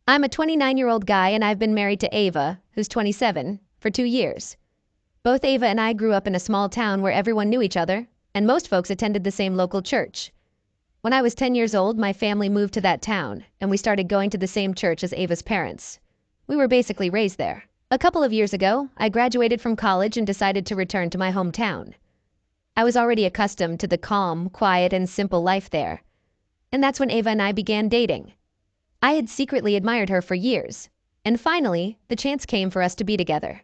I'm a 29-year-old guy and I've been married to Ava, who's 27, for 2 years. Both Ava and I grew up in a small town where everyone knew each other, and most folks attended the same local church. When I was 10 years old, my family moved to that town, and we started going to the same church as Ava's parents. We were basically raised there. A couple of years ago, I graduated from college and decided to return to my hometown. I was already accustomed to the calm, quiet, and simple life there. And that's when Ava and I began dating. I had secretly admired her for years, and finally, the chance came for us to be together.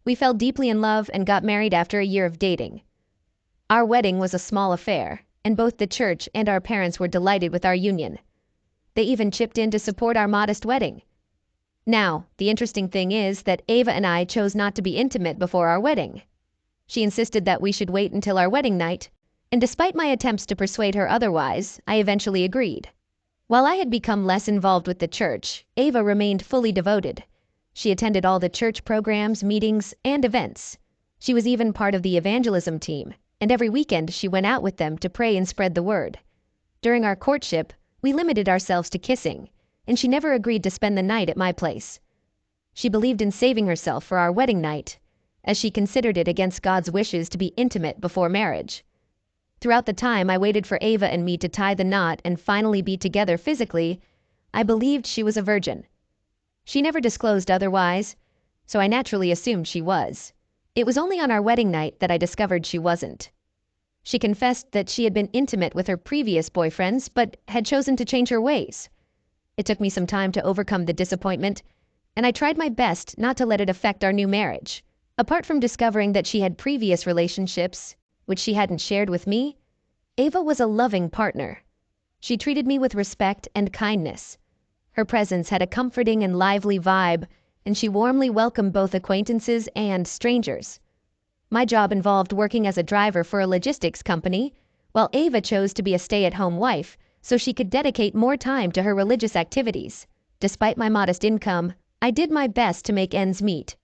We fell deeply in love and got married after a year of dating. Our wedding was a small affair, and both the church and our parents were delighted with our union. They even chipped in to support our modest wedding. Now, the interesting thing is that Ava and I chose not to be intimate before our wedding. She insisted that we should wait until our wedding night, and despite my attempts to persuade her otherwise, I eventually agreed. While I had become less involved with the church, Ava remained fully devoted. She attended all the church programs, meetings, and events. She was even part of the evangelism team, and every weekend she went out with them to pray and spread the word. During our courtship, we limited ourselves to kissing, and she never agreed to spend the night at my place. She believed in saving herself for our wedding night, as she considered it against God's wishes to be intimate before marriage. Throughout the time I waited for Ava and me to tie the knot and finally be together physically, I believed she was a virgin. She never disclosed otherwise, so I naturally assumed she was. It was only on our wedding night that I discovered she wasn't. She confessed that she had been intimate with her previous boyfriends, but had chosen to change her ways. It took me some time to overcome the disappointment, and I tried my best not to let it affect our new marriage. Apart from discovering that she had previous relationships, which she hadn't shared with me, Ava was a loving partner. She treated me with respect and kindness. Her presence had a comforting and lively vibe, and she warmly welcomed both acquaintances and strangers. My job involved working as a driver for a logistics company, while Ava chose to be a stay-at-home wife so she could dedicate more time to her religious activities. Despite my modest income, I did my best to make ends meet.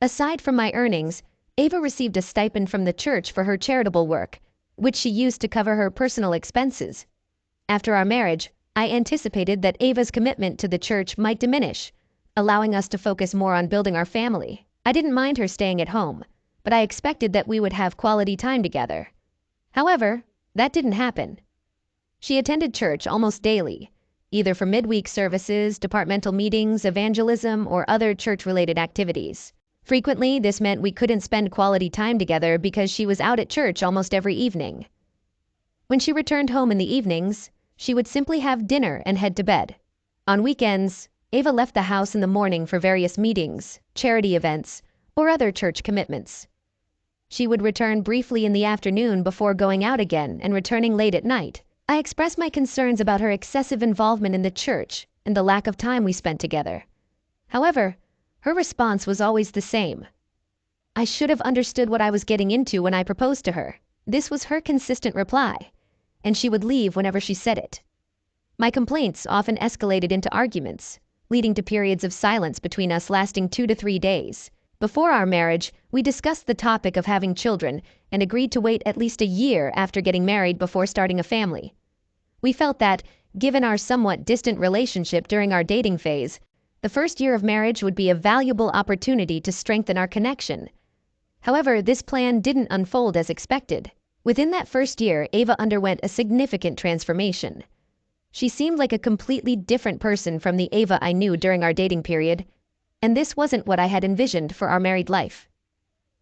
Aside from my earnings, Ava received a stipend from the church for her charitable work, which she used to cover her personal expenses. After our marriage, I anticipated that Ava's commitment to the church might diminish, allowing us to focus more on building our family. I didn't mind her staying at home, but I expected that we would have quality time together. However, that didn't happen. She attended church almost daily, either for midweek services, departmental meetings, evangelism, or other church-related activities. Frequently, this meant we couldn't spend quality time together because she was out at church almost every evening. When she returned home in the evenings, she would simply have dinner and head to bed. On weekends, Ava left the house in the morning for various meetings, charity events, or other church commitments. She would return briefly in the afternoon before going out again and returning late at night. I expressed my concerns about her excessive involvement in the church and the lack of time we spent together. However, her response was always the same. I should have understood what I was getting into when I proposed to her. This was her consistent reply, and she would leave whenever she said it. My complaints often escalated into arguments, leading to periods of silence between us lasting 2 to 3 days. Before our marriage, we discussed the topic of having children and agreed to wait at least a year after getting married before starting a family. We felt that, given our somewhat distant relationship during our dating phase, the first year of marriage would be a valuable opportunity to strengthen our connection. However, this plan didn't unfold as expected. Within that first year, Ava underwent a significant transformation. She seemed like a completely different person from the Ava I knew during our dating period, and this wasn't what I had envisioned for our married life.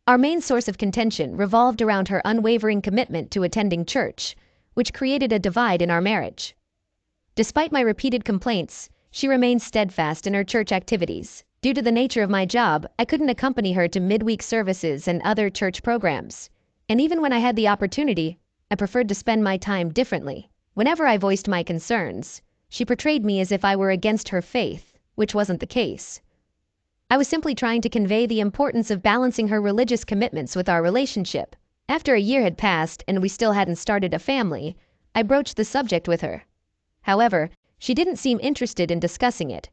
Our main source of contention revolved around her unwavering commitment to attending church, which created a divide in our marriage. Despite my repeated complaints, she remained steadfast in her church activities. Due to the nature of my job, I couldn't accompany her to midweek services and other church programs. And even when I had the opportunity, I preferred to spend my time differently. Whenever I voiced my concerns, she portrayed me as if I were against her faith, which wasn't the case. I was simply trying to convey the importance of balancing her religious commitments with our relationship. After a year had passed and we still hadn't started a family, I broached the subject with her. However, she didn't seem interested in discussing it.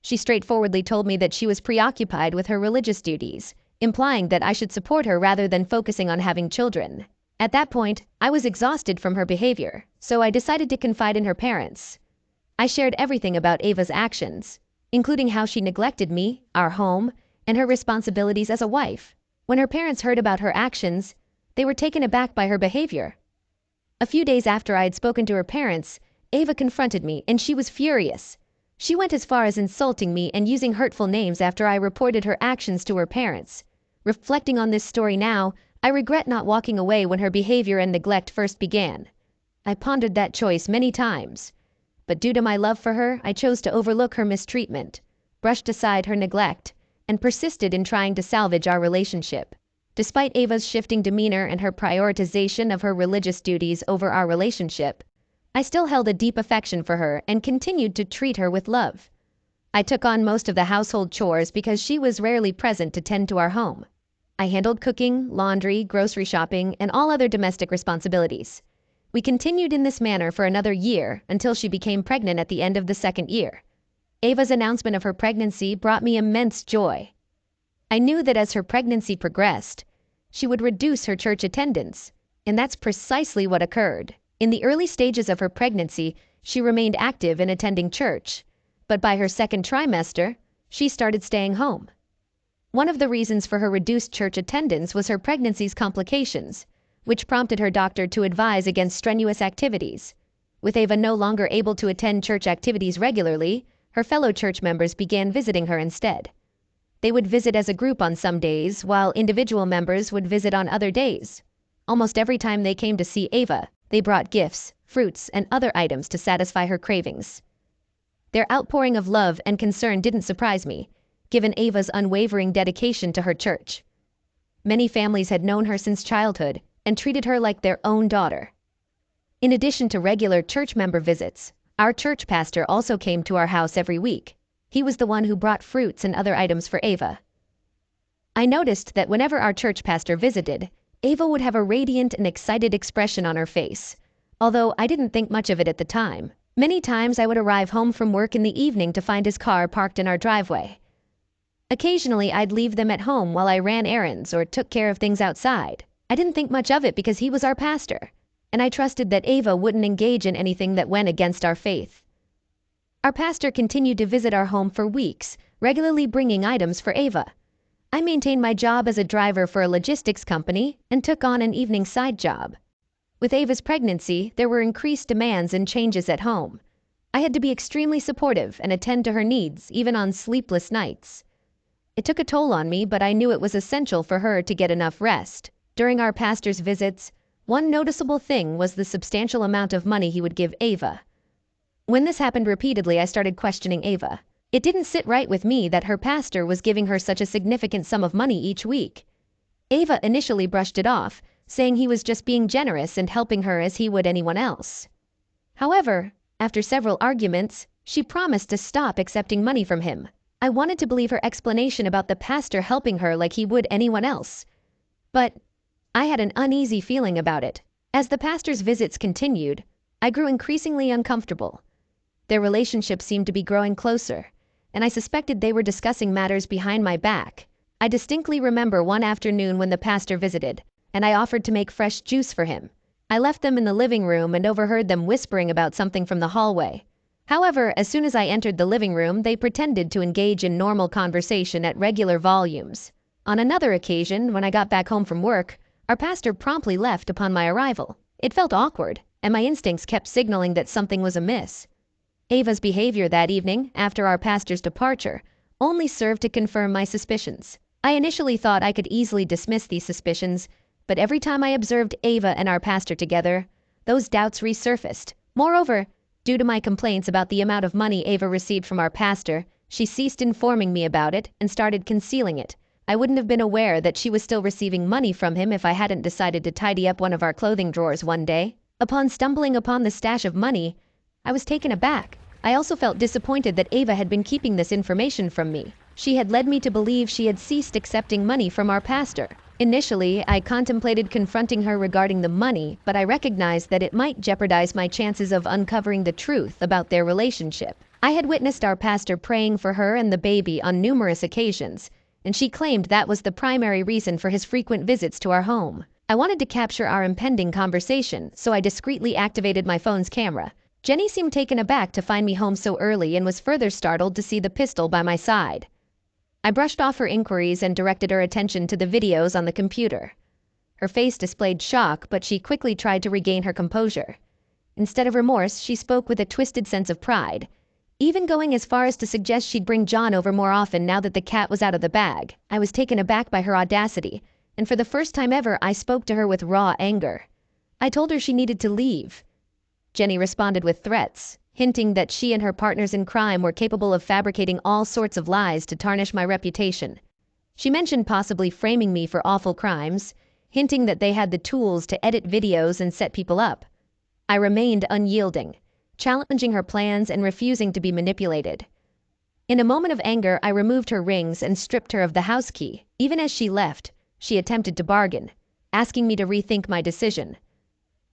She straightforwardly told me that she was preoccupied with her religious duties, implying that I should support her rather than focusing on having children. At that point, I was exhausted from her behavior, so I decided to confide in her parents. I shared everything about Ava's actions, including how she neglected me, our home, and her responsibilities as a wife. When her parents heard about her actions, they were taken aback by her behavior. A few days after I had spoken to her parents, Ava confronted me, and she was furious. She went as far as insulting me and using hurtful names after I reported her actions to her parents. Reflecting on this story now, I regret not walking away when her behavior and neglect first began. I pondered that choice many times, but due to my love for her, I chose to overlook her mistreatment, brushed aside her neglect, and persisted in trying to salvage our relationship. Despite Ava's shifting demeanor and her prioritization of her religious duties over our relationship, I still held a deep affection for her and continued to treat her with love. I took on most of the household chores because she was rarely present to tend to our home. I handled cooking, laundry, grocery shopping, and all other domestic responsibilities. We continued in this manner for another year until she became pregnant at the end of the second year. Ava's announcement of her pregnancy brought me immense joy. I knew that as her pregnancy progressed, she would reduce her church attendance, and that's precisely what occurred. In the early stages of her pregnancy, she remained active in attending church, but by her second trimester, she started staying home. One of the reasons for her reduced church attendance was her pregnancy's complications, which prompted her doctor to advise against strenuous activities. With Ava no longer able to attend church activities regularly, her fellow church members began visiting her instead. They would visit as a group on some days, while individual members would visit on other days. Almost every time they came to see Ava, they brought gifts, fruits, and other items to satisfy her cravings. Their outpouring of love and concern didn't surprise me, given Ava's unwavering dedication to her church. Many families had known her since childhood and treated her like their own daughter. In addition to regular church member visits, our church pastor also came to our house every week. He was the one who brought fruits and other items for Ava. I noticed that whenever our church pastor visited, Ava would have a radiant and excited expression on her face, although I didn't think much of it at the time. Many times I would arrive home from work in the evening to find his car parked in our driveway. Occasionally I'd leave them at home while I ran errands or took care of things outside. I didn't think much of it because he was our pastor, and I trusted that Ava wouldn't engage in anything that went against our faith. Our pastor continued to visit our home for weeks, regularly bringing items for Ava. I maintained my job as a driver for a logistics company and took on an evening side job. With Ava's pregnancy, there were increased demands and changes at home. I had to be extremely supportive and attend to her needs, even on sleepless nights. It took a toll on me, but I knew it was essential for her to get enough rest. During our pastor's visits, one noticeable thing was the substantial amount of money he would give Ava. When this happened repeatedly, I started questioning Ava. It didn't sit right with me that her pastor was giving her such a significant sum of money each week. Ava initially brushed it off, saying he was just being generous and helping her as he would anyone else. However, after several arguments, she promised to stop accepting money from him. I wanted to believe her explanation about the pastor helping her like he would anyone else, but I had an uneasy feeling about it. As the pastor's visits continued, I grew increasingly uncomfortable. Their relationship seemed to be growing closer, and I suspected they were discussing matters behind my back. I distinctly remember one afternoon when the pastor visited, and I offered to make fresh juice for him. I left them in the living room and overheard them whispering about something from the hallway. However, as soon as I entered the living room, they pretended to engage in normal conversation at regular volumes. On another occasion, when I got back home from work, our pastor promptly left upon my arrival. It felt awkward, and my instincts kept signaling that something was amiss. Ava's behavior that evening, after our pastor's departure, only served to confirm my suspicions. I initially thought I could easily dismiss these suspicions, but every time I observed Ava and our pastor together, those doubts resurfaced. Moreover, due to my complaints about the amount of money Ava received from our pastor, she ceased informing me about it and started concealing it. I wouldn't have been aware that she was still receiving money from him if I hadn't decided to tidy up one of our clothing drawers one day. Upon stumbling upon the stash of money, I was taken aback. I also felt disappointed that Ava had been keeping this information from me. She had led me to believe she had ceased accepting money from our pastor. Initially, I contemplated confronting her regarding the money, but I recognized that it might jeopardize my chances of uncovering the truth about their relationship. I had witnessed our pastor praying for her and the baby on numerous occasions, and she claimed that was the primary reason for his frequent visits to our home. I wanted to capture our impending conversation, so I discreetly activated my phone's camera. Jenny seemed taken aback to find me home so early and was further startled to see the pistol by my side. I brushed off her inquiries and directed her attention to the videos on the computer. Her face displayed shock, but she quickly tried to regain her composure. Instead of remorse, she spoke with a twisted sense of pride, even going as far as to suggest she'd bring John over more often now that the cat was out of the bag. I was taken aback by her audacity, and for the first time ever, I spoke to her with raw anger. I told her she needed to leave. Jenny responded with threats, hinting that she and her partners in crime were capable of fabricating all sorts of lies to tarnish my reputation. She mentioned possibly framing me for awful crimes, hinting that they had the tools to edit videos and set people up. I remained unyielding, challenging her plans and refusing to be manipulated. In a moment of anger, I removed her rings and stripped her of the house key. Even as she left, she attempted to bargain, asking me to rethink my decision.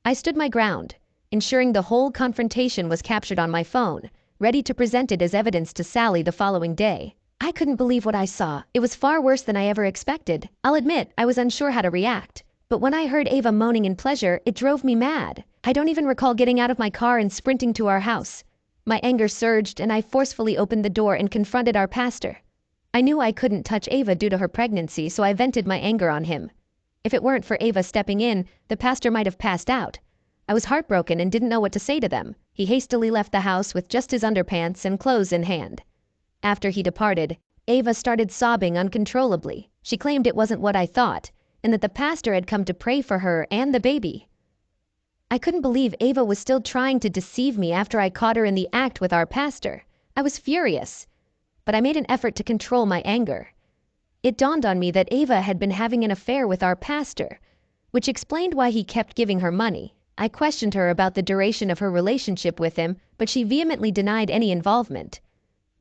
I stood my ground, ensuring the whole confrontation was captured on my phone, ready to present it as evidence to Sally the following day. I couldn't believe what I saw. It was far worse than I ever expected. I'll admit, I was unsure how to react. But when I heard Ava moaning in pleasure, it drove me mad. I don't even recall getting out of my car and sprinting to our house. My anger surged and I forcefully opened the door and confronted our pastor. I knew I couldn't touch Ava due to her pregnancy, so I vented my anger on him. If it weren't for Ava stepping in, the pastor might have passed out. I was heartbroken and didn't know what to say to them. He hastily left the house with just his underpants and clothes in hand. After he departed, Ava started sobbing uncontrollably. She claimed it wasn't what I thought, and that the pastor had come to pray for her and the baby. I couldn't believe Ava was still trying to deceive me after I caught her in the act with our pastor. I was furious, but I made an effort to control my anger. It dawned on me that Ava had been having an affair with our pastor, which explained why he kept giving her money. I questioned her about the duration of her relationship with him, but she vehemently denied any involvement.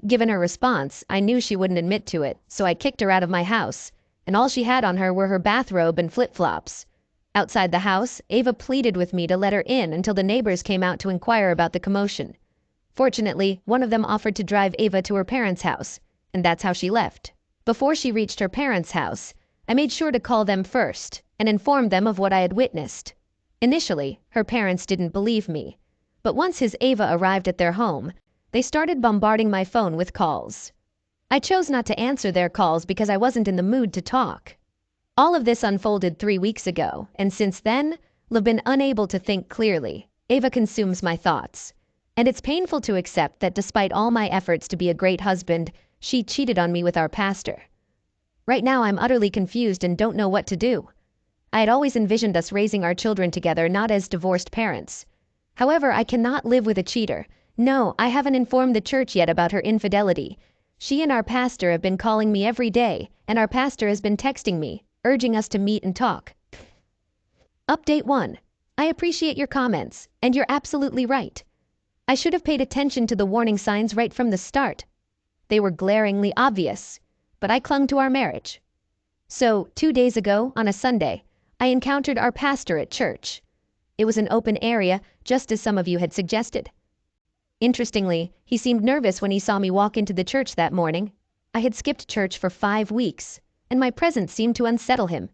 Given her response, I knew she wouldn't admit to it, so I kicked her out of my house, and all she had on her were her bathrobe and flip-flops. Outside the house, Ava pleaded with me to let her in until the neighbors came out to inquire about the commotion. Fortunately, one of them offered to drive Ava to her parents' house, and that's how she left. Before she reached her parents' house, I made sure to call them first and inform them of what I had witnessed. Initially, her parents didn't believe me, but once his Ava arrived at their home, they started bombarding my phone with calls. I chose not to answer their calls because I wasn't in the mood to talk. All of this unfolded 3 weeks ago, and since then, I've been unable to think clearly. Ava consumes my thoughts, and it's painful to accept that despite all my efforts to be a great husband, she cheated on me with our pastor. Right now, I'm utterly confused and don't know what to do. I had always envisioned us raising our children together, not as divorced parents. However, I cannot live with a cheater. No, I haven't informed the church yet about her infidelity. She and our pastor have been calling me every day, and our pastor has been texting me, urging us to meet and talk. Update 1. I appreciate your comments, and you're absolutely right. I should have paid attention to the warning signs right from the start. They were glaringly obvious, but I clung to our marriage. So, 2 days ago, on a Sunday, I encountered our pastor at church. It was an open area, just as some of you had suggested. Interestingly, he seemed nervous when he saw me walk into the church that morning. I had skipped church for 5 weeks, and my presence seemed to unsettle him.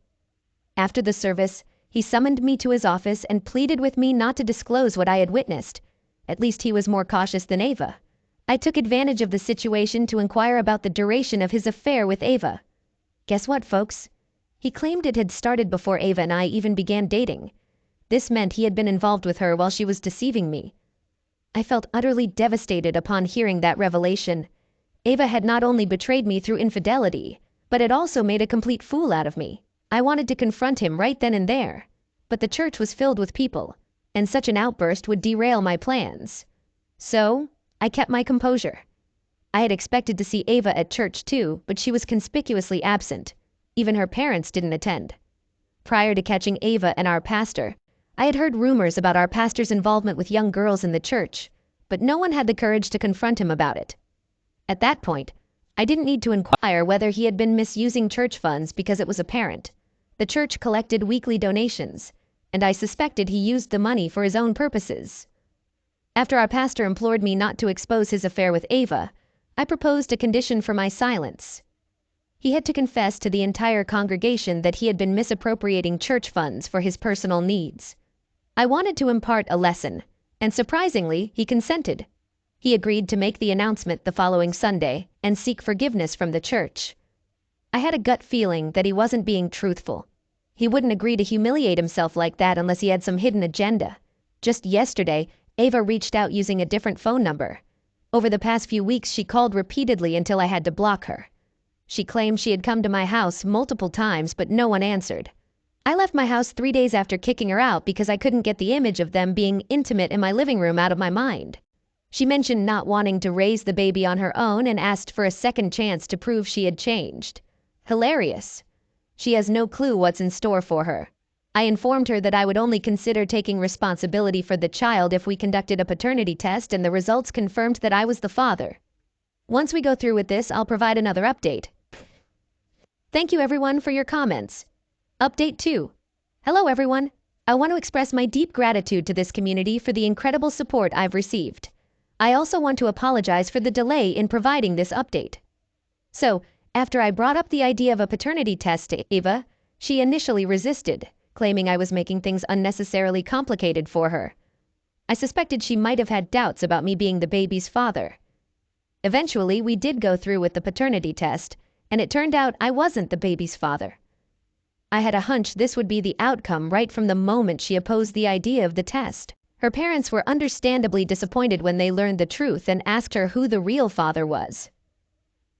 After the service, he summoned me to his office and pleaded with me not to disclose what I had witnessed. At least he was more cautious than Ava. I took advantage of the situation to inquire about the duration of his affair with Ava. Guess what, folks? He claimed it had started before Ava and I even began dating. This meant he had been involved with her while she was deceiving me. I felt utterly devastated upon hearing that revelation. Ava had not only betrayed me through infidelity, but had also made a complete fool out of me. I wanted to confront him right then and there, but the church was filled with people, and such an outburst would derail my plans. So, I kept my composure. I had expected to see Ava at church too, but she was conspicuously absent. Even her parents didn't attend. Prior to catching Ava and our pastor, I had heard rumors about our pastor's involvement with young girls in the church, but no one had the courage to confront him about it. At that point, I didn't need to inquire whether he had been misusing church funds because it was apparent. The church collected weekly donations, and I suspected he used the money for his own purposes. After our pastor implored me not to expose his affair with Ava, I proposed a condition for my silence. He had to confess to the entire congregation that he had been misappropriating church funds for his personal needs. I wanted to impart a lesson, And surprisingly, he consented. He agreed to make the announcement the following Sunday and seek forgiveness from the church. I had a gut feeling that he wasn't being truthful. He wouldn't agree to humiliate himself like that unless he had some hidden agenda. Just yesterday, Ava reached out using a different phone number. Over the past few weeks, she called repeatedly until I had to block her. She claimed she had come to my house multiple times, but no one answered. I left my house 3 days after kicking her out because I couldn't get the image of them being intimate in my living room out of my mind. She mentioned not wanting to raise the baby on her own and asked for a second chance to prove she had changed. Hilarious. She has no clue what's in store for her. I informed her that I would only consider taking responsibility for the child if we conducted a paternity test and the results confirmed that I was the father. Once we go through with this, I'll provide another update. Thank you everyone for your comments. Update 2. Hello everyone. I want to express my deep gratitude to this community for the incredible support I've received. I also want to apologize for the delay in providing this update. So, after I brought up the idea of a paternity test to Ava, she initially resisted, claiming I was making things unnecessarily complicated for her. I suspected she might have had doubts about me being the baby's father. Eventually, we did go through with the paternity test, and it turned out I wasn't the baby's father. I had a hunch this would be the outcome right from the moment she opposed the idea of the test. Her parents were understandably disappointed when they learned the truth and asked her who the real father was.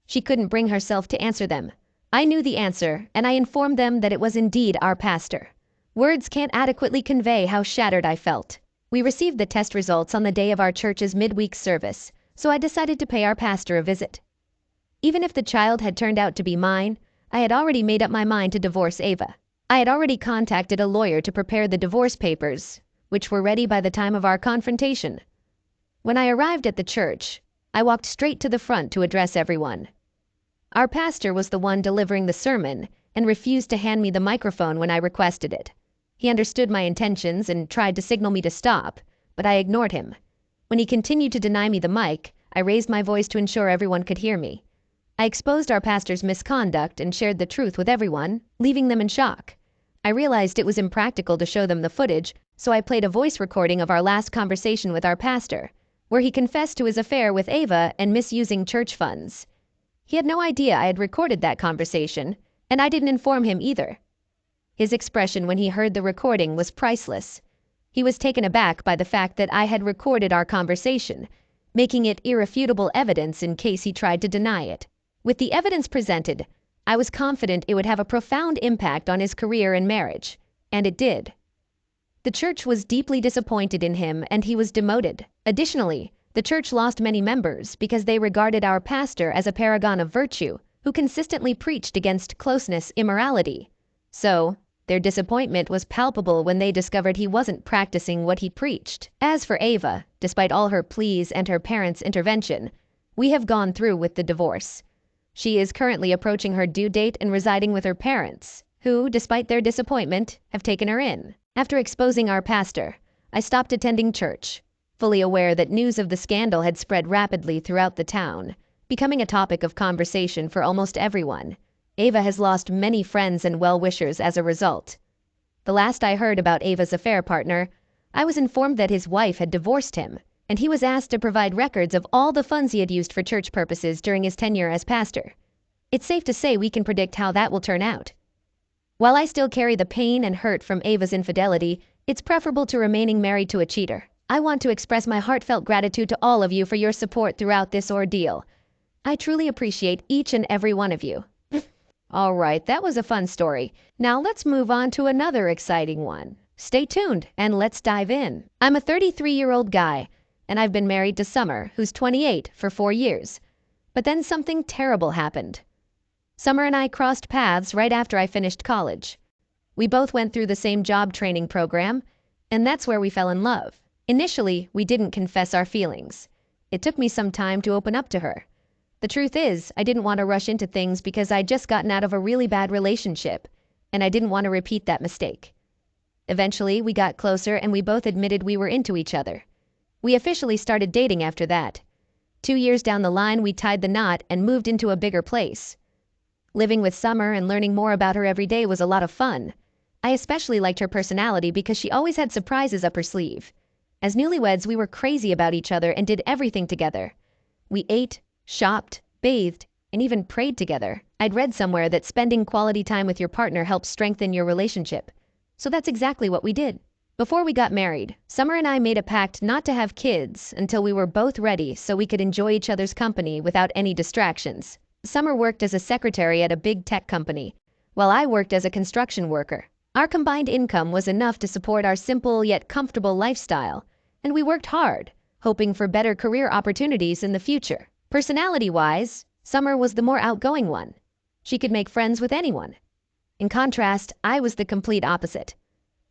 She couldn't bring herself to answer them. I knew the answer, and I informed them that it was indeed our pastor. Words can't adequately convey how shattered I felt. We received the test results on the day of our church's midweek service, so I decided to pay our pastor a visit. Even if the child had turned out to be mine, I had already made up my mind to divorce Ava. I had already contacted a lawyer to prepare the divorce papers, which were ready by the time of our confrontation. When I arrived at the church, I walked straight to the front to address everyone. Our pastor was the one delivering the sermon and refused to hand me the microphone when I requested it. He understood my intentions and tried to signal me to stop, but I ignored him. When he continued to deny me the mic, I raised my voice to ensure everyone could hear me. I exposed our pastor's misconduct and shared the truth with everyone, leaving them in shock. I realized it was impractical to show them the footage, so I played a voice recording of our last conversation with our pastor, where he confessed to his affair with Ava and misusing church funds. He had no idea I had recorded that conversation, and I didn't inform him either. His expression when he heard the recording was priceless. He was taken aback by the fact that I had recorded our conversation, making it irrefutable evidence in case he tried to deny it. With the evidence presented, I was confident it would have a profound impact on his career and marriage, and it did. The church was deeply disappointed in him and he was demoted. Additionally, the church lost many members because they regarded our pastor as a paragon of virtue who consistently preached against closeness immorality. So, their disappointment was palpable when they discovered he wasn't practicing what he preached. As for Ava, despite all her pleas and her parents' intervention, we have gone through with the divorce. She is currently approaching her due date and residing with her parents, who, despite their disappointment, have taken her in. After exposing our pastor, I stopped attending church, fully aware that news of the scandal had spread rapidly throughout the town, becoming a topic of conversation for almost everyone. Ava has lost many friends and well-wishers as a result. The last I heard about Ava's affair partner, I was informed that his wife had divorced him, and he was asked to provide records of all the funds he had used for church purposes during his tenure as pastor. It's safe to say we can predict how that will turn out. While I still carry the pain and hurt from Ava's infidelity, it's preferable to remaining married to a cheater. I want to express my heartfelt gratitude to all of you for your support throughout this ordeal. I truly appreciate each and every one of you. Alright, that was a fun story. Now let's move on to another exciting one. Stay tuned and let's dive in. I'm a 33-year-old guy, and I've been married to Summer, who's 28, for 4 years. But then something terrible happened. Summer and I crossed paths right after I finished college. We both went through the same job training program, and that's where we fell in love. Initially, we didn't confess our feelings. It took me some time to open up to her. The truth is, I didn't want to rush into things because I'd just gotten out of a really bad relationship, and I didn't want to repeat that mistake. Eventually, we got closer and we both admitted we were into each other. We officially started dating after that. 2 years down the line, we tied the knot and moved into a bigger place. Living with Summer and learning more about her every day was a lot of fun. I especially liked her personality because she always had surprises up her sleeve. As newlyweds, we were crazy about each other and did everything together. We ate, shopped, bathed, and even prayed together. I'd read somewhere that spending quality time with your partner helps strengthen your relationship. So that's exactly what we did. Before we got married, Summer and I made a pact not to have kids until we were both ready so we could enjoy each other's company without any distractions. Summer worked as a secretary at a big tech company, while I worked as a construction worker. Our combined income was enough to support our simple yet comfortable lifestyle, and we worked hard, hoping for better career opportunities in the future. Personality-wise, Summer was the more outgoing one. She could make friends with anyone. In contrast, I was the complete opposite.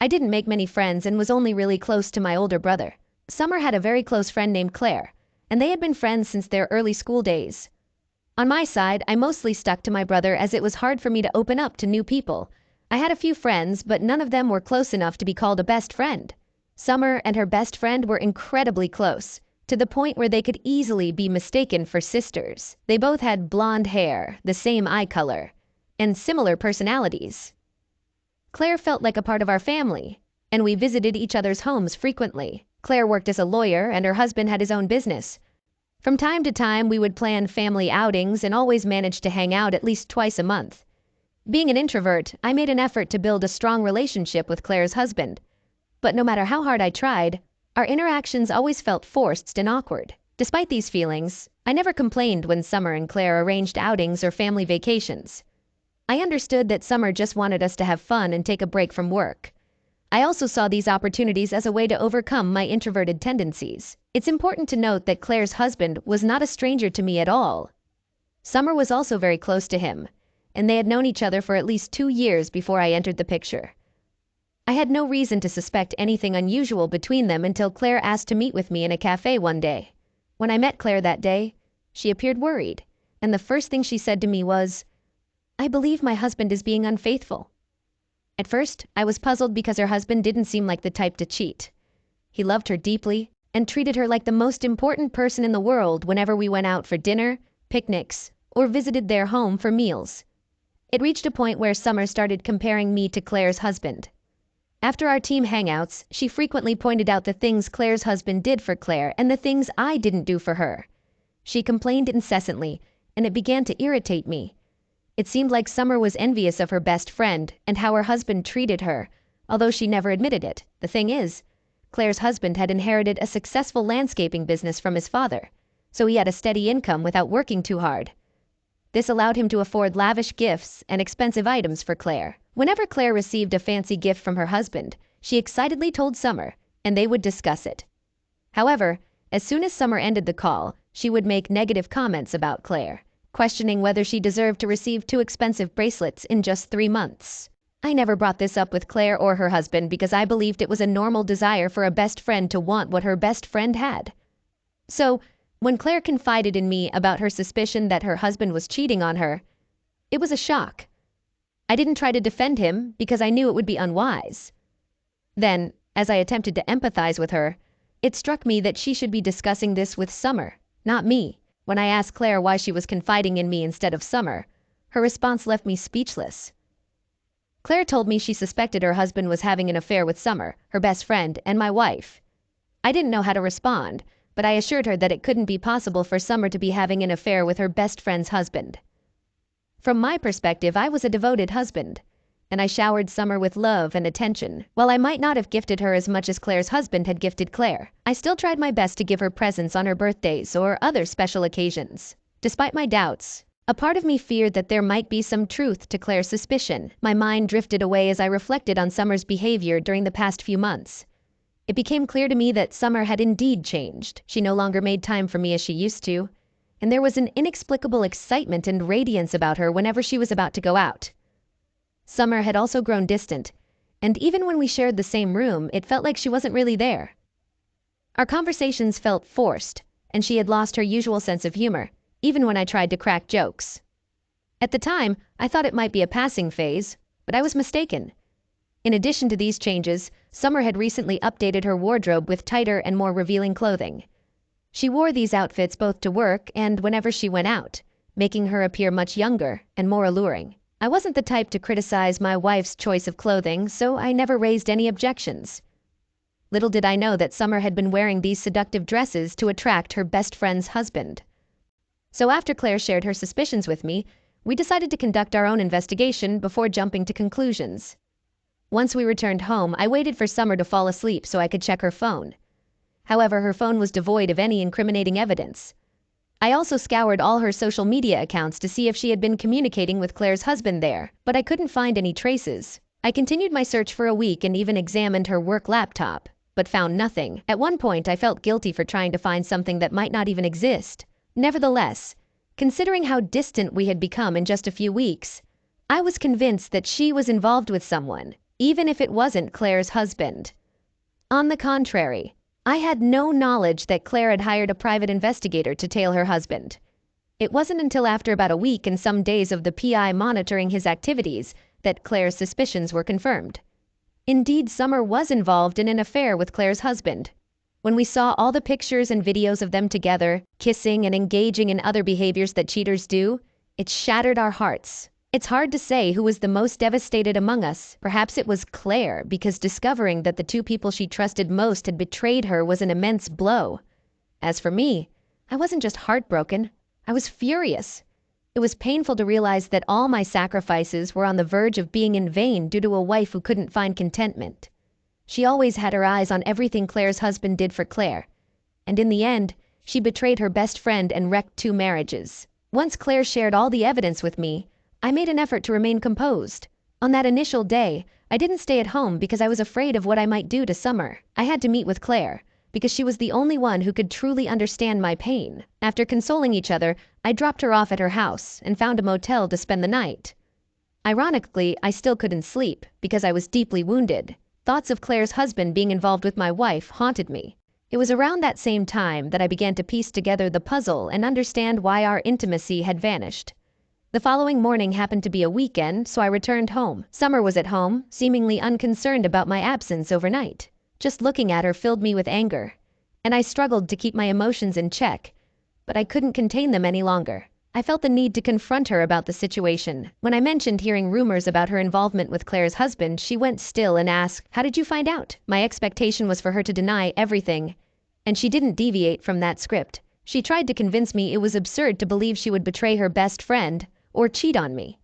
I didn't make many friends and was only really close to my older brother. Summer had a very close friend named Claire, and they had been friends since their early school days. On my side, I mostly stuck to my brother as it was hard for me to open up to new people. I had a few friends, but none of them were close enough to be called a best friend. Summer and her best friend were incredibly close, to the point where they could easily be mistaken for sisters. They both had blonde hair, the same eye color, and similar personalities. Claire felt like a part of our family, and we visited each other's homes frequently. Claire worked as a lawyer and her husband had his own business. From time to time, we would plan family outings and always managed to hang out at least twice a month. Being an introvert, I made an effort to build a strong relationship with Claire's husband. But no matter how hard I tried, our interactions always felt forced and awkward. Despite these feelings, I never complained when Summer and Claire arranged outings or family vacations. I understood that Summer just wanted us to have fun and take a break from work. I also saw these opportunities as a way to overcome my introverted tendencies. It's important to note that Claire's husband was not a stranger to me at all. Summer was also very close to him, and they had known each other for at least 2 years before I entered the picture. I had no reason to suspect anything unusual between them until Claire asked to meet with me in a cafe one day. When I met Claire that day, she appeared worried, and the first thing she said to me was, "I believe my husband is being unfaithful." At first, I was puzzled because her husband didn't seem like the type to cheat. He loved her deeply and treated her like the most important person in the world whenever we went out for dinner, picnics, or visited their home for meals. It reached a point where Summer started comparing me to Claire's husband. After our team hangouts, she frequently pointed out the things Claire's husband did for Claire and the things I didn't do for her. She complained incessantly, and it began to irritate me. It seemed like Summer was envious of her best friend and how her husband treated her, although she never admitted it. The thing is, Claire's husband had inherited a successful landscaping business from his father, so he had a steady income without working too hard. This allowed him to afford lavish gifts and expensive items for Claire. Whenever Claire received a fancy gift from her husband, she excitedly told Summer, and they would discuss it. However, as soon as Summer ended the call, she would make negative comments about Claire, questioning whether she deserved to receive 2 expensive bracelets in just 3 months. I never brought this up with Claire or her husband because I believed it was a normal desire for a best friend to want what her best friend had. So, when Claire confided in me about her suspicion that her husband was cheating on her, it was a shock. I didn't try to defend him because I knew it would be unwise. Then, as I attempted to empathize with her, it struck me that she should be discussing this with Summer, not me. When I asked Claire why she was confiding in me instead of Summer, her response left me speechless. Claire told me she suspected her husband was having an affair with Summer, her best friend, and my wife. I didn't know how to respond, but I assured her that it couldn't be possible for Summer to be having an affair with her best friend's husband. From my perspective, I was a devoted husband, and I showered Summer with love and attention. While I might not have gifted her as much as Claire's husband had gifted Claire, I still tried my best to give her presents on her birthdays or other special occasions. Despite my doubts, a part of me feared that there might be some truth to Claire's suspicion. My mind drifted away as I reflected on Summer's behavior during the past few months. It became clear to me that Summer had indeed changed. She no longer made time for me as she used to, and there was an inexplicable excitement and radiance about her whenever she was about to go out. Summer had also grown distant, and even when we shared the same room, it felt like she wasn't really there. Our conversations felt forced, and she had lost her usual sense of humor, even when I tried to crack jokes. At the time, I thought it might be a passing phase, but I was mistaken. In addition to these changes, Summer had recently updated her wardrobe with tighter and more revealing clothing. She wore these outfits both to work and whenever she went out, making her appear much younger and more alluring. I wasn't the type to criticize my wife's choice of clothing, so I never raised any objections. Little did I know that Summer had been wearing these seductive dresses to attract her best friend's husband. So after Claire shared her suspicions with me, we decided to conduct our own investigation before jumping to conclusions. Once we returned home, I waited for Summer to fall asleep so I could check her phone. However, her phone was devoid of any incriminating evidence. I also scoured all her social media accounts to see if she had been communicating with Claire's husband there, but I couldn't find any traces. I continued my search for a week and even examined her work laptop, but found nothing. At one point, I felt guilty for trying to find something that might not even exist. Nevertheless, considering how distant we had become in just a few weeks, I was convinced that she was involved with someone, even if it wasn't Claire's husband. On the contrary, I had no knowledge that Claire had hired a private investigator to tail her husband. It wasn't until after about a week and some days of the PI monitoring his activities that Claire's suspicions were confirmed. Indeed, Summer was involved in an affair with Claire's husband. When we saw all the pictures and videos of them together, kissing and engaging in other behaviors that cheaters do, it shattered our hearts. It's hard to say who was the most devastated among us. Perhaps it was Claire, because discovering that the two people she trusted most had betrayed her was an immense blow. As for me, I wasn't just heartbroken, I was furious. It was painful to realize that all my sacrifices were on the verge of being in vain due to a wife who couldn't find contentment. She always had her eyes on everything Claire's husband did for Claire, and in the end, she betrayed her best friend and wrecked 2 marriages. Once Claire shared all the evidence with me, I made an effort to remain composed. On that initial day, I didn't stay at home because I was afraid of what I might do to Summer. I had to meet with Claire, because she was the only one who could truly understand my pain. After consoling each other, I dropped her off at her house and found a motel to spend the night. Ironically, I still couldn't sleep because I was deeply wounded. Thoughts of Claire's husband being involved with my wife haunted me. It was around that same time that I began to piece together the puzzle and understand why our intimacy had vanished. The following morning happened to be a weekend, so I returned home. Summer was at home, seemingly unconcerned about my absence overnight. Just looking at her filled me with anger, and I struggled to keep my emotions in check, but I couldn't contain them any longer. I felt the need to confront her about the situation. When I mentioned hearing rumors about her involvement with Claire's husband, she went still and asked, "How did you find out?" My expectation was for her to deny everything, and she didn't deviate from that script. She tried to convince me it was absurd to believe she would betray her best friend or cheat on me.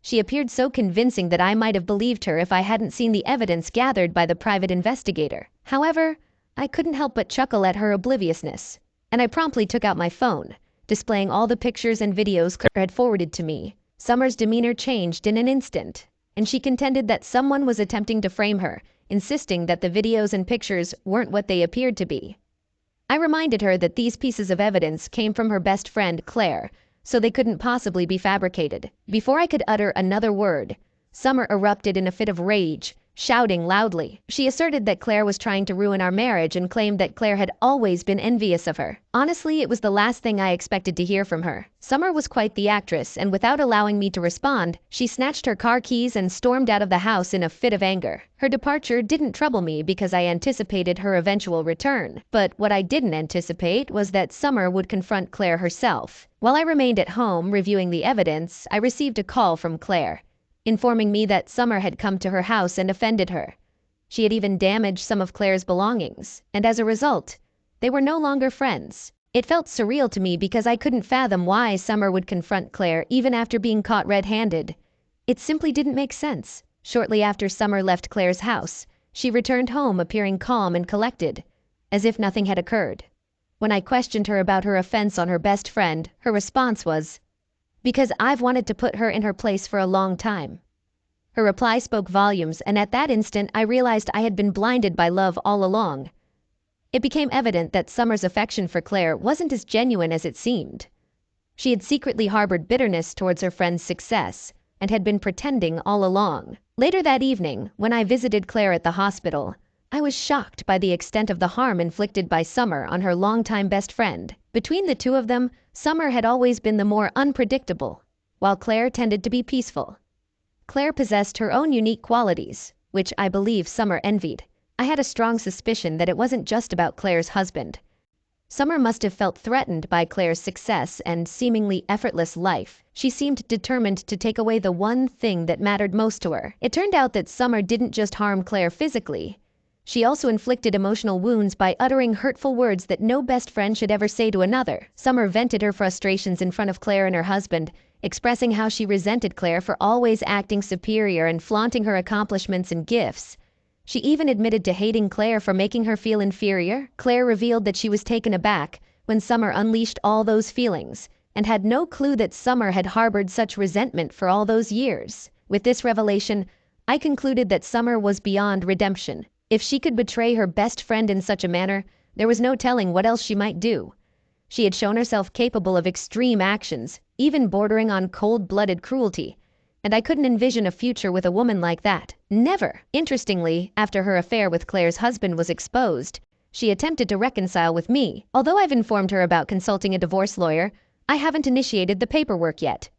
She appeared so convincing that I might have believed her if I hadn't seen the evidence gathered by the private investigator. However, I couldn't help but chuckle at her obliviousness, and I promptly took out my phone, displaying all the pictures and videos Claire had forwarded to me. Summer's demeanor changed in an instant, and she contended that someone was attempting to frame her, insisting that the videos and pictures weren't what they appeared to be. I reminded her that these pieces of evidence came from her best friend, Claire, so they couldn't possibly be fabricated. Before I could utter another word, Summer erupted in a fit of rage, shouting loudly. She asserted that Claire was trying to ruin our marriage and claimed that Claire had always been envious of her. Honestly, it was the last thing I expected to hear from her. Summer was quite the actress, and without allowing me to respond, she snatched her car keys and stormed out of the house in a fit of anger. Her departure didn't trouble me because I anticipated her eventual return, but what I didn't anticipate was that Summer would confront Claire herself. While I remained at home reviewing the evidence, I received a call from Claire, informing me that Summer had come to her house and offended her. She had even damaged some of Claire's belongings, and as a result, they were no longer friends. It felt surreal to me because I couldn't fathom why Summer would confront Claire even after being caught red-handed. It simply didn't make sense. Shortly after Summer left Claire's house, she returned home appearing calm and collected, as if nothing had occurred. When I questioned her about her offense on her best friend, her response was, "Because I've wanted to put her in her place for a long time." Her reply spoke volumes, and at that instant I realized I had been blinded by love all along. It became evident that Summer's affection for Claire wasn't as genuine as it seemed. She had secretly harbored bitterness towards her friend's success, and had been pretending all along. Later that evening, when I visited Claire at the hospital, I was shocked by the extent of the harm inflicted by Summer on her longtime best friend. Between the two of them, Summer had always been the more unpredictable, while Claire tended to be peaceful. Claire possessed her own unique qualities, which I believe Summer envied. I had a strong suspicion that it wasn't just about Claire's husband. Summer must have felt threatened by Claire's success and seemingly effortless life. She seemed determined to take away the one thing that mattered most to her. It turned out that Summer didn't just harm Claire physically. She also inflicted emotional wounds by uttering hurtful words that no best friend should ever say to another. Summer vented her frustrations in front of Claire and her husband, expressing how she resented Claire for always acting superior and flaunting her accomplishments and gifts. She even admitted to hating Claire for making her feel inferior. Claire revealed that she was taken aback when Summer unleashed all those feelings, and had no clue that Summer had harbored such resentment for all those years. With this revelation, I concluded that Summer was beyond redemption. If she could betray her best friend in such a manner, there was no telling what else she might do. She had shown herself capable of extreme actions, even bordering on cold-blooded cruelty, and I couldn't envision a future with a woman like that. Never! Interestingly, after her affair with Claire's husband was exposed, she attempted to reconcile with me. Although I've informed her about consulting a divorce lawyer, I haven't initiated the paperwork yet.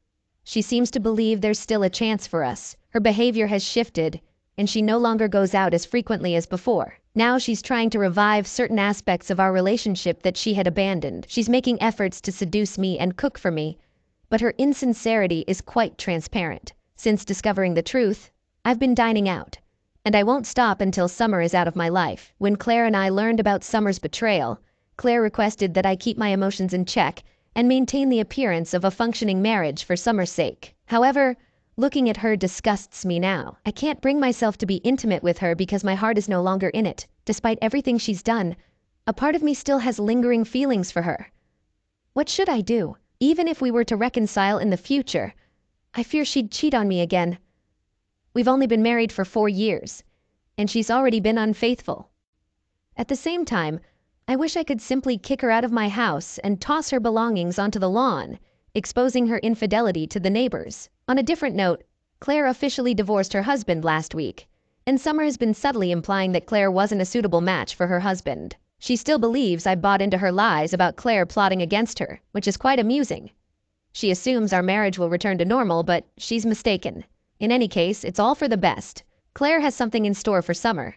She seems to believe there's still a chance for us. Her behavior has shifted, and she no longer goes out as frequently as before. Now she's trying to revive certain aspects of our relationship that she had abandoned. She's making efforts to seduce me and cook for me, but her insincerity is quite transparent. Since discovering the truth, I've been dining out, and I won't stop until Summer is out of my life. When Claire and I learned about Summer's betrayal, Claire requested that I keep my emotions in check and maintain the appearance of a functioning marriage for Summer's sake. However, looking at her disgusts me now. I can't bring myself to be intimate with her because my heart is no longer in it. Despite everything she's done, a part of me still has lingering feelings for her. What should I do? Even if we were to reconcile in the future, I fear she'd cheat on me again. We've only been married for 4 years, and she's already been unfaithful. At the same time, I wish I could simply kick her out of my house and toss her belongings onto the lawn, exposing her infidelity to the neighbors. On a different note, Claire officially divorced her husband last week, and Summer has been subtly implying that Claire wasn't a suitable match for her husband. She still believes I bought into her lies about Claire plotting against her, which is quite amusing. She assumes our marriage will return to normal, but she's mistaken. In any case, it's all for the best. Claire has something in store for Summer,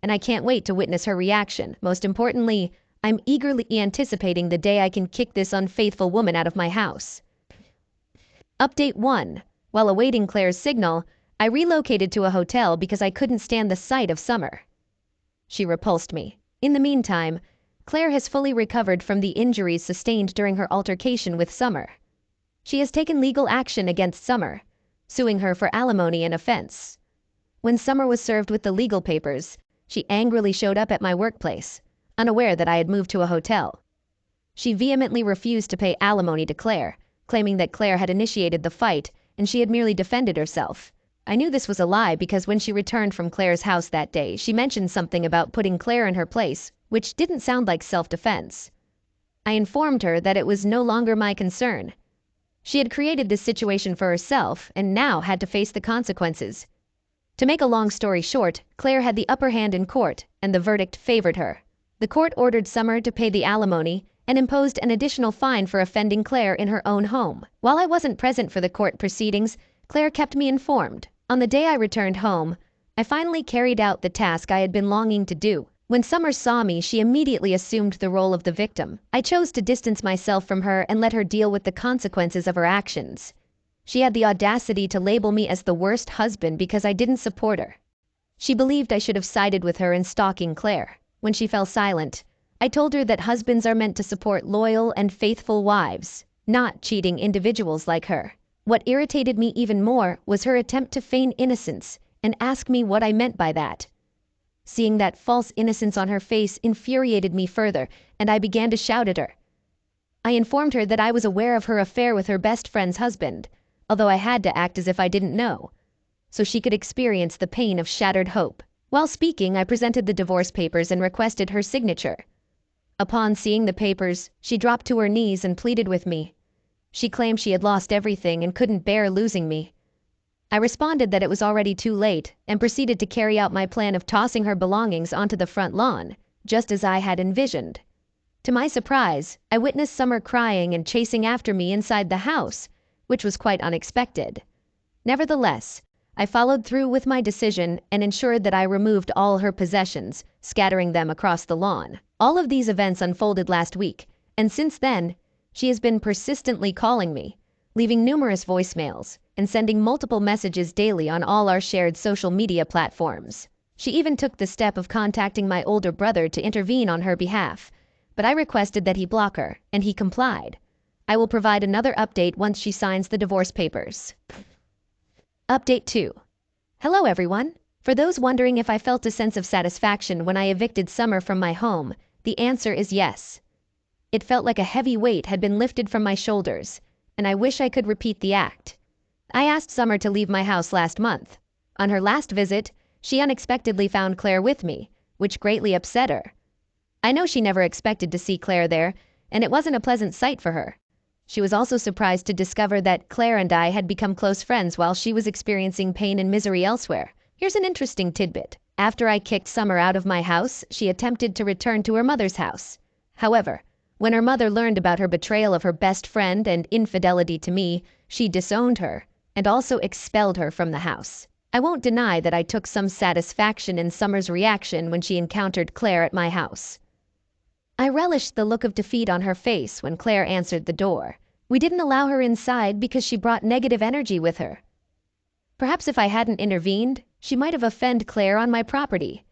and I can't wait to witness her reaction. Most importantly, I'm eagerly anticipating the day I can kick this unfaithful woman out of my house. Update 1. While awaiting Claire's signal, I relocated to a hotel because I couldn't stand the sight of Summer. She repulsed me. In the meantime, Claire has fully recovered from the injuries sustained during her altercation with Summer. She has taken legal action against Summer, suing her for alimony and offense. When Summer was served with the legal papers, she angrily showed up at my workplace, unaware that I had moved to a hotel. She vehemently refused to pay alimony to Claire, claiming that Claire had initiated the fight and she had merely defended herself. I knew this was a lie because when she returned from Claire's house that day, she mentioned something about putting Claire in her place, which didn't sound like self-defense. I informed her that it was no longer my concern. She had created this situation for herself and now had to face the consequences. To make a long story short, Claire had the upper hand in court, and the verdict favored her. The court ordered Summer to pay the alimony and imposed an additional fine for offending Claire in her own home. While I wasn't present for the court proceedings, Claire kept me informed. On the day I returned home, I finally carried out the task I had been longing to do. When Summer saw me, she immediately assumed the role of the victim. I chose to distance myself from her and let her deal with the consequences of her actions. She had the audacity to label me as the worst husband because I didn't support her. She believed I should have sided with her in stalking Claire. When she fell silent, I told her that husbands are meant to support loyal and faithful wives, not cheating individuals like her. What irritated me even more was her attempt to feign innocence and ask me what I meant by that. Seeing that false innocence on her face infuriated me further, and I began to shout at her. I informed her that I was aware of her affair with her best friend's husband, although I had to act as if I didn't know, so she could experience the pain of shattered hope. While speaking, I presented the divorce papers and requested her signature. Upon seeing the papers, she dropped to her knees and pleaded with me. She claimed she had lost everything and couldn't bear losing me. I responded that it was already too late and proceeded to carry out my plan of tossing her belongings onto the front lawn, just as I had envisioned. To my surprise, I witnessed Summer crying and chasing after me inside the house, which was quite unexpected. Nevertheless, I followed through with my decision and ensured that I removed all her possessions, scattering them across the lawn. All of these events unfolded last week, and since then, she has been persistently calling me, leaving numerous voicemails, and sending multiple messages daily on all our shared social media platforms. She even took the step of contacting my older brother to intervene on her behalf, but I requested that he block her, and he complied. I will provide another update once she signs the divorce papers. Update 2. Hello everyone. For those wondering if I felt a sense of satisfaction when I evicted Summer from my home, the answer is yes. It felt like a heavy weight had been lifted from my shoulders, and I wish I could repeat the act. I asked Summer to leave my house last month. On her last visit, she unexpectedly found Claire with me, which greatly upset her. I know she never expected to see Claire there, and it wasn't a pleasant sight for her. She was also surprised to discover that Claire and I had become close friends while she was experiencing pain and misery elsewhere. Here's an interesting tidbit. After I kicked Summer out of my house, she attempted to return to her mother's house. However, when her mother learned about her betrayal of her best friend and infidelity to me, she disowned her and also expelled her from the house. I won't deny that I took some satisfaction in Summer's reaction when she encountered Claire at my house. I relished the look of defeat on her face when Claire answered the door. We didn't allow her inside because she brought negative energy with her. Perhaps if I hadn't intervened, she might have offended Claire on my property.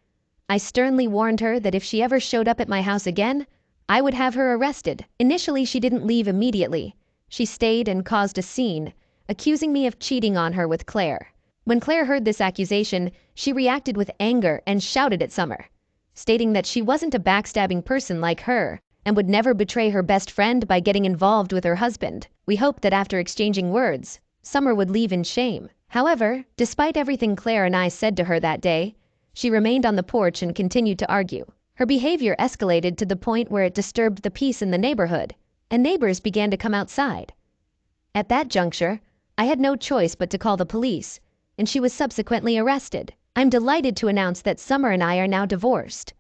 I sternly warned her that if she ever showed up at my house again, I would have her arrested. Initially, she didn't leave immediately. She stayed and caused a scene, accusing me of cheating on her with Claire. When Claire heard this accusation, she reacted with anger and shouted at Summer, stating that she wasn't a backstabbing person like her and would never betray her best friend by getting involved with her husband. We hoped that after exchanging words, Summer would leave in shame. However, despite everything Claire and I said to her that day, she remained on the porch and continued to argue. Her behavior escalated to the point where it disturbed the peace in the neighborhood, and neighbors began to come outside. At that juncture, I had no choice but to call the police, and she was subsequently arrested. I'm delighted to announce that Summer and I are now divorced.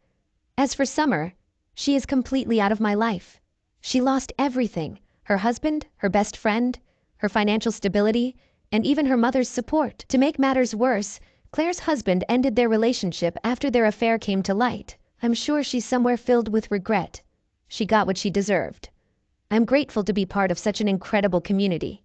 As for Summer, she is completely out of my life. She lost everything: her husband, her best friend, her financial stability, and even her mother's support. To make matters worse, Claire's husband ended their relationship after their affair came to light. I'm sure she's somewhere filled with regret. She got what she deserved. I'm grateful to be part of such an incredible community.